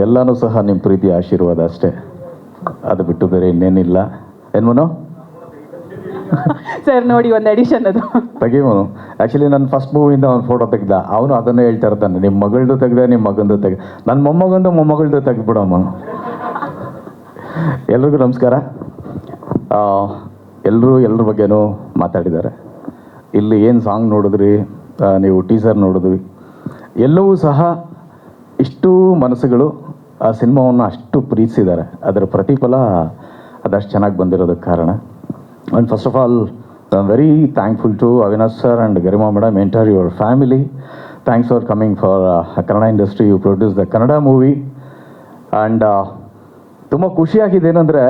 ಎಲ್ಲನೂ ಸಹ ನಿಮ್ಮ ಪ್ರೀತಿ ಆಶೀರ್ವಾದ ಅಷ್ಟೇ, ಅದು ಬಿಟ್ಟು ಬೇರೆ ಇನ್ನೇನಿಲ್ಲ. ಏನ್ಮನು ಸರ್ ನೋಡಿ ಒಂದು ಅಡಿಷನ್ ಅದು ತೆಗಿವನು. ಆ್ಯಕ್ಚುಲಿ ನನ್ನ ಫಸ್ಟ್ ಮೂವಿಯಿಂದ ಅವ್ನು ಫೋಟೋ ತೆಗ್ದ, ಅವನು ಅದನ್ನೇ ಹೇಳ್ತಾ ಇರ್ತಾನೆ, ನಿಮ್ಮ ಮಗಳದು ತೆಗ್ದೆ, ನಿಮ್ಮ ಮಗಂದು ತೆಗ್ದೆ, ನನ್ನ ಮೊಮ್ಮಗಳದು ತೆಗ್ದ್ಬಿಡಮ್ಮ. ಎಲ್ರಿಗೂ ನಮಸ್ಕಾರ. ಎಲ್ಲರ ಬಗ್ಗೆನೂ ಮಾತಾಡಿದ್ದಾರೆ. ಇಲ್ಲಿ ಏನು ಸಾಂಗ್ ನೋಡಿದ್ರಿ, ನೀವು ಟೀಸರ್ ನೋಡಿದ್ರಿ, ಎಲ್ಲವೂ ಸಹ ಇಷ್ಟು ಮನಸ್ಸುಗಳು ಆ ಸಿನಿಮಾವನ್ನು ಅಷ್ಟು ಪ್ರೀತಿಸಿದ್ದಾರೆ. ಅದರ ಪ್ರತಿಫಲ ಅದಷ್ಟು ಚೆನ್ನಾಗಿ ಬಂದಿರೋದಕ್ಕೆ ಕಾರಣ. And first of all I am very thankful to Avinash sir and Garima madam, entire your family. Thanks for coming for Kannada industry. You produce the Kannada movie. And ತುಂಬ ಖುಷಿಯಾಗಿದೆ ಏನಂದರೆ,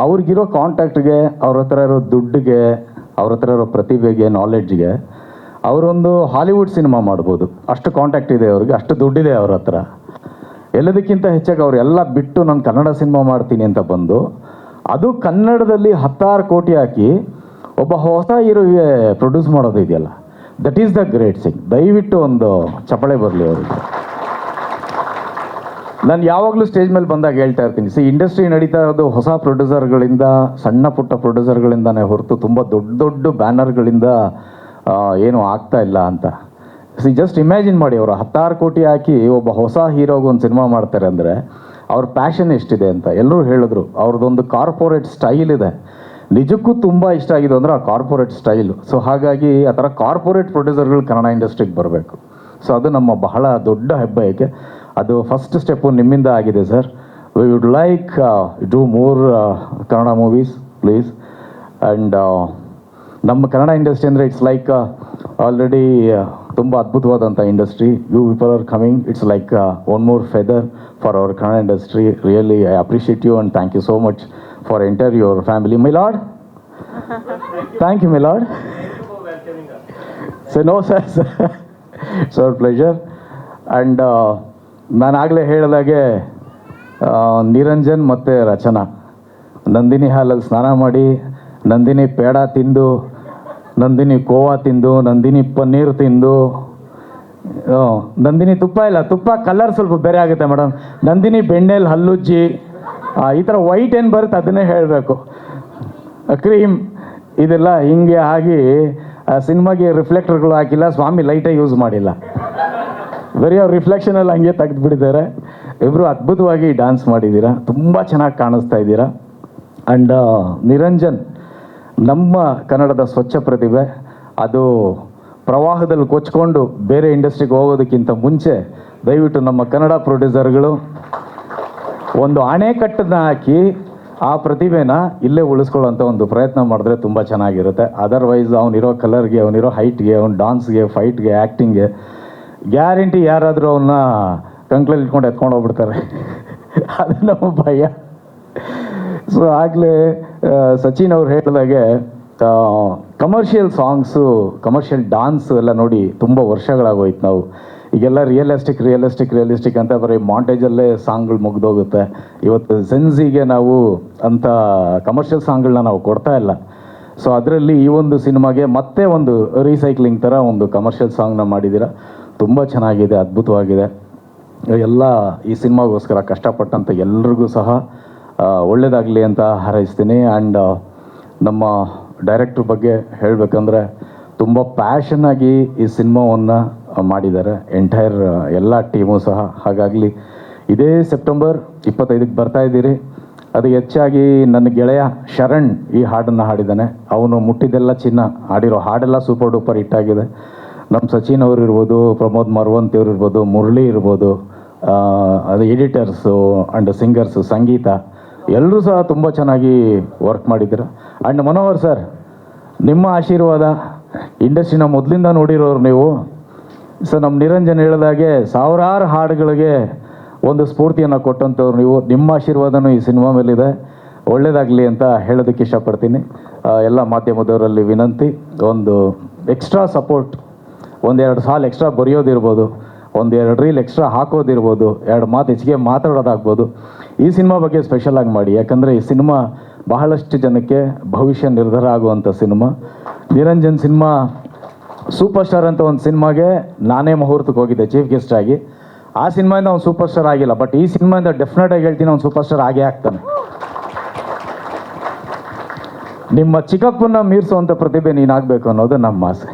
ಅವ್ರಿಗಿರೋ ಕಾಂಟ್ಯಾಕ್ಟ್ಗೆ, ಅವ್ರ ಹತ್ರ ಇರೋ ದುಡ್ಡಿಗೆ, ಅವ್ರ ಹತ್ರ ಇರೋ ಪ್ರತಿಭೆಗೆ, ನಾಲೆಡ್ಜ್ಗೆ ಅವರೊಂದು ಹಾಲಿವುಡ್ ಸಿನಿಮಾ ಮಾಡ್ಬೋದು. ಅಷ್ಟು ಕಾಂಟ್ಯಾಕ್ಟ್ ಇದೆ ಅವ್ರಿಗೆ, ಅಷ್ಟು ದುಡ್ಡಿದೆ ಅವ್ರ ಹತ್ರ. ಎಲ್ಲದಕ್ಕಿಂತ ಹೆಚ್ಚಾಗಿ ಅವರೆಲ್ಲ ಬಿಟ್ಟು ನಾನು ಕನ್ನಡ ಸಿನಿಮಾ ಮಾಡ್ತೀನಿ ಅಂತ ಬಂದು, ಅದು ಕನ್ನಡದಲ್ಲಿ 10 ಕೋಟಿ ಹಾಕಿ ಒಬ್ಬ ಹೊಸ ಹೀರೋಗೆ ಪ್ರೊಡ್ಯೂಸ್ ಮಾಡೋದು ಇದೆಯಲ್ಲ, that is the great thing. ದಯವಿಟ್ಟು ಒಂದು ಚಪ್ಪಾಳೆ ಬರಲಿ ಅವರಿಗೆ. ನಾನು ಯಾವಾಗಲೂ ಸ್ಟೇಜ್ ಮೇಲೆ ಬಂದಾಗ ಹೇಳ್ತಾ ಇರ್ತೀನಿ, ಇಂಡಸ್ಟ್ರಿ ನಡೀತಾ ಇರೋದು ಹೊಸ ಪ್ರೊಡ್ಯೂಸರ್ಗಳಿಂದ, ಸಣ್ಣ ಪುಟ್ಟ ಪ್ರೊಡ್ಯೂಸರ್ಗಳಿಂದನೇ ಹೊರತು ತುಂಬ ದೊಡ್ಡ ದೊಡ್ಡ ಬ್ಯಾನರ್ಗಳಿಂದ ಏನೂ ಆಗ್ತಾ ಇಲ್ಲ ಅಂತ. ಜಸ್ಟ್ ಇಮ್ಯಾಜಿನ್ ಮಾಡಿ, ಅವರು 10 ಕೋಟಿ ಹಾಕಿ ಒಬ್ಬ ಹೊಸ ಹೀರೋಗೆ ಒಂದು ಸಿನಿಮಾ ಮಾಡ್ತಾರೆ ಅಂದರೆ ಅವ್ರ ಪ್ಯಾಷನ್ ಎಷ್ಟಿದೆ ಅಂತ. ಎಲ್ಲರೂ ಹೇಳಿದ್ರು, ಅವ್ರದ್ದೊಂದು ಕಾರ್ಪೊರೇಟ್ ಸ್ಟೈಲ್ ಇದೆ. ನಿಜಕ್ಕೂ ತುಂಬ ಇಷ್ಟ ಆಗಿದೆ ಅಂದರೆ ಆ ಕಾರ್ಪೊರೇಟ್ ಸ್ಟೈಲು. ಸೊ ಹಾಗಾಗಿ ಆ ಥರ ಕಾರ್ಪೊರೇಟ್ ಪ್ರೊಡ್ಯೂಸರ್ಗಳು ಕನ್ನಡ ಇಂಡಸ್ಟ್ರಿಗೆ ಬರಬೇಕು. ಸೊ ಅದು ನಮ್ಮ ಬಹಳ ದೊಡ್ಡ ಹೆಬ್ಬಯಕೆ. ಅದು ಫಸ್ಟ್ ಸ್ಟೆಪ್ಪು ನಿಮ್ಮಿಂದ ಆಗಿದೆ sir. We would like do more Kannada movies please. And ನಮ್ಮ ಕನ್ನಡ ಇಂಡಸ್ಟ್ರಿ ಅಂದರೆ ಇಟ್ಸ್ ಲೈಕ್ ಆಲ್ರೆಡಿ ತುಂಬ ಅದ್ಭುತವಾದಂಥ industry. You people are coming, it's like one more feather for our Kannada industry. Really I appreciate you and thank you so much for entire your family. My lord, thank you my lord. So no sir, it's our pleasure. And ನಾನು ಆಗಲೇ ಹೇಳಿದಾಗೆ ನಿರಂಜನ್ ಮತ್ತು ರಚನಾ ನಂದಿನಿ ಹಾಲಲ್ಲಿ ಸ್ನಾನ ಮಾಡಿ, ನಂದಿನಿ ಪೇಡ ತಿಂದು, ನಂದಿನಿ ಕೋವಾ ತಿಂದು, ನಂದಿನಿ ಪನ್ನೀರ್ ತಿಂದು, ನಂದಿನಿ ತುಪ್ಪ ಇಲ್ಲ, ತುಪ್ಪ ಕಲರ್ ಸ್ವಲ್ಪ ಬೇರೆ ಆಗುತ್ತೆ ಮೇಡಮ್, ನಂದಿನಿ ಬೆಣ್ಣೆಲಿ ಹಲ್ಲುಜ್ಜಿ, ಈ ಥರ ವೈಟ್ ಏನು ಬರುತ್ತೆ ಅದನ್ನೇ ಹೇಳಬೇಕು, ಕ್ರೀಮ್ ಇದೆಲ್ಲ ಹಿಂಗೆ ಆಗಿ ಸಿನಿಮಾಗೆ ರಿಫ್ಲೆಕ್ಟರ್ಗಳು ಹಾಕಿಲ್ಲ, ಸ್ವಾಮಿ ಲೈಟೇ ಯೂಸ್ ಮಾಡಿಲ್ಲ, ಬರೀ ಅವ್ರ ರಿಫ್ಲೆಕ್ಷನಲ್ಲಿ ಹಂಗೆ ತೆಗೆದುಬಿಟ್ಟಿದ್ದಾರೆ. ಇಬ್ಬರು ಅದ್ಭುತವಾಗಿ ಡ್ಯಾನ್ಸ್ ಮಾಡಿದ್ದೀರಾ, ತುಂಬ ಚೆನ್ನಾಗಿ ಕಾಣಿಸ್ತಾ ಇದ್ದೀರಾ. ಆ್ಯಂಡ್ ನಿರಂಜನ್ ನಮ್ಮ ಕನ್ನಡದ ಸ್ವಚ್ಛ ಪ್ರತಿಭೆ. ಅದು ಪ್ರವಾಹದಲ್ಲಿ ಕೊಚ್ಕೊಂಡು ಬೇರೆ ಇಂಡಸ್ಟ್ರಿಗೆ ಹೋಗೋದಕ್ಕಿಂತ ಮುಂಚೆ ದಯವಿಟ್ಟು ನಮ್ಮ ಕನ್ನಡ ಪ್ರೊಡ್ಯೂಸರ್ಗಳು ಒಂದು ಅಣೆಕಟ್ಟನ್ನು ಹಾಕಿ ಆ ಪ್ರತಿಭೆನ ಇಲ್ಲೇ ಉಳಿಸ್ಕೊಳ್ಳೋಂಥ ಒಂದು ಪ್ರಯತ್ನ ಮಾಡಿದ್ರೆ ತುಂಬ ಚೆನ್ನಾಗಿರುತ್ತೆ. ಅದರ್ವೈಸ್ ಅವನಿರೋ ಕಲರ್ಗೆ, ಅವನಿರೋ ಹೈಟ್ಗೆ, ಅವ್ನ ಡಾನ್ಸ್ಗೆ, ಫೈಟ್ಗೆ, ಆ್ಯಕ್ಟಿಂಗ್ಗೆ ಗ್ಯಾರಂಟಿ ಯಾರಾದರೂ ಅವನ್ನ ಕಂಕ್ಳಲ್ಲಿ ಇಟ್ಕೊಂಡು ಎತ್ಕೊಂಡು ಹೋಗ್ಬಿಡ್ತಾರೆ. ಅದು ನಮ್ಮ ಭಯ. ಸೊ ಆಗಲೇ ಸಚಿನ್ ಅವ್ರು ಹೇಳಿದಾಗೆ ಕಮರ್ಷಿಯಲ್ ಸಾಂಗ್ಸು, ಕಮರ್ಷಿಯಲ್ ಡ್ಯಾನ್ಸ್ ಎಲ್ಲ ನೋಡಿ ತುಂಬ ವರ್ಷಗಳಾಗೋಯ್ತು. ನಾವು ಈಗೆಲ್ಲ ರಿಯಲಿಸ್ಟಿಕ್ ಅಂತ ಬರೀ ಮಾಂಟೇಜಲ್ಲೇ ಸಾಂಗ್ಗಳು ಮುಗ್ದೋಗುತ್ತೆ. ಇವತ್ತು ಸೆನ್ಸಿಗೆ ನಾವು ಅಂಥ ಕಮರ್ಷಿಯಲ್ ಸಾಂಗ್ಗಳನ್ನ ನಾವು ಕೊಡ್ತಾ ಇಲ್ಲ. ಸೊ ಅದರಲ್ಲಿ ಈ ಒಂದು ಸಿನಿಮಾಗೆ ಮತ್ತೆ ಒಂದು ರೀಸೈಕ್ಲಿಂಗ್ ಥರ ಒಂದು ಕಮರ್ಷಿಯಲ್ ಸಾಂಗ್ನ ಮಾಡಿದ್ದೀರ. ತುಂಬ ಚೆನ್ನಾಗಿದೆ, ಅದ್ಭುತವಾಗಿದೆ. ಎಲ್ಲ ಈ ಸಿನಿಮಾಗೋಸ್ಕರ ಕಷ್ಟಪಟ್ಟಂಥ ಎಲ್ರಿಗೂ ಸಹ ಒಳ್ಳೆಯದಾಗಲಿ ಅಂತ ಹಾರೈಸ್ತೀನಿ. ಆ್ಯಂಡ್ ನಮ್ಮ ಡೈರೆಕ್ಟ್ರ್ ಬಗ್ಗೆ ಹೇಳಬೇಕಂದ್ರೆ ತುಂಬ ಪ್ಯಾಷನ್ನಾಗಿ ಈ ಸಿನಿಮಾವನ್ನು ಮಾಡಿದ್ದಾರೆ, ಎಂಟೈರ್ ಎಲ್ಲ ಟೀಮು ಸಹ. ಹಾಗಾಗಲಿ ಇದೇ ಸೆಪ್ಟೆಂಬರ್ 25ಕ್ಕೆ ಬರ್ತಾ ಇದ್ದೀರಿ. ಅದು ಹೆಚ್ಚಾಗಿ ನನ್ನ ಗೆಳೆಯ ಶರಣ್ ಈ ಹಾಡನ್ನು ಹಾಡಿದ್ದಾನೆ. ಅವನು ಮುಟ್ಟಿದ್ದೆಲ್ಲ ಚಿನ್ನ ಹಾಡಿರೋ ಹಾಡೆಲ್ಲ ಸೂಪರ್ ಡೂಪರ್ ಹಿಟ್ಟಾಗಿದೆ. ನಮ್ಮ ಸಚಿನ್ ಅವರು ಇರ್ಬೋದು, ಪ್ರಮೋದ್ ಮರವಂತಿ ಅವರು ಇರ್ಬೋದು, ಮುರಳಿ ಇರ್ಬೋದು, ಅದು ಎಡಿಟರ್ಸು ಆ್ಯಂಡ್ ಸಿಂಗರ್ಸು, ಸಂಗೀತ ಎಲ್ಲರೂ ಸಹ ತುಂಬ ಚೆನ್ನಾಗಿ ವರ್ಕ್ ಮಾಡಿದ್ದೀರ. ಆ್ಯಂಡ್ ಮನೋಹರ್ ಸರ್, ನಿಮ್ಮ ಆಶೀರ್ವಾದ, ಇಂಡಸ್ಟ್ರಿನ ಮೊದಲಿಂದ ನೋಡಿರೋರು ನೀವು. ಸೊ ನಮ್ಮ ನಿರಂಜನ್ ಹೇಳಿದಾಗೆ ಸಾವಿರಾರು ಹಾಡುಗಳಿಗೆ ಒಂದು ಸ್ಫೂರ್ತಿಯನ್ನು ಕೊಟ್ಟಂಥವ್ರು ನೀವು. ನಿಮ್ಮ ಆಶೀರ್ವಾದನೂ ಈ ಸಿನಿಮಾ ಮೇಲಿದೆ. ಒಳ್ಳೆಯದಾಗಲಿ ಅಂತ ಹೇಳೋದಕ್ಕೆ ಇಷ್ಟಪಡ್ತೀನಿ. ಎಲ್ಲ ಮಾಧ್ಯಮದವರಲ್ಲಿ ವಿನಂತಿ, ಒಂದು ಎಕ್ಸ್ಟ್ರಾ ಸಪೋರ್ಟ್, 1-2 ಸಾಲು ಎಕ್ಸ್ಟ್ರಾ ಬರೆಯೋದಿರ್ಬೋದು, 1-2 ರೀಲ್ ಎಕ್ಸ್ಟ್ರಾ ಹಾಕೋದಿರ್ಬೋದು, 2 ಮಾತು ಹೆಚ್ಚಿಗೆ ಮಾತಾಡೋದಾಗ್ಬೋದು. ಈ ಸಿನಿಮಾ ಬಗ್ಗೆ ಸ್ಪೆಷಲಾಗಿ ಮಾಡಿ, ಯಾಕಂದರೆ ಈ ಸಿನಿಮಾ ಬಹಳಷ್ಟು ಜನಕ್ಕೆ ಭವಿಷ್ಯ ನಿರ್ಧಾರ ಆಗುವಂಥ cinema. Niranjan cinema super star ಅಂತ ಒಂದು ಸಿನಿಮಾಗೆ ನಾನೇ ಮುಹೂರ್ತಕ್ಕೆ ಹೋಗಿದ್ದೆ ಚೀಫ್ ಗೆಸ್ಟ್ ಆಗಿ. ಆ ಸಿನಿಮಾಯಿಂದ ಅವ್ನು ಸೂಪರ್ ಸ್ಟಾರ್ ಆಗಿಲ್ಲ, ಬಟ್ ಈ ಸಿನಿಮಾಯಿಂದ ಡೆಫಿನೆಟಾಗಿ ಹೇಳ್ತೀನಿ ಅವ್ನು ಸೂಪರ್ ಸ್ಟಾರ್ ಆಗೇ ಆಗ್ತಾನೆ. ನಿಮ್ಮ ಚಿಕ್ಕಪ್ಪನ ಮೀರಿಸುವಂಥ ಪ್ರತಿಭೆ ನೀನಾಗಬೇಕು ಅನ್ನೋದು ನಮ್ಮ ಆಸೆ.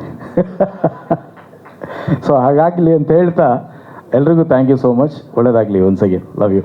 ಸೊ ಹಾಗಾಗಲಿ ಅಂತ ಹೇಳ್ತಾ ಎಲ್ರಿಗೂ ಥ್ಯಾಂಕ್ ಯು ಸೋ ಮಚ್. ಒಳ್ಳೆಯದಾಗಲಿ. Once again love you.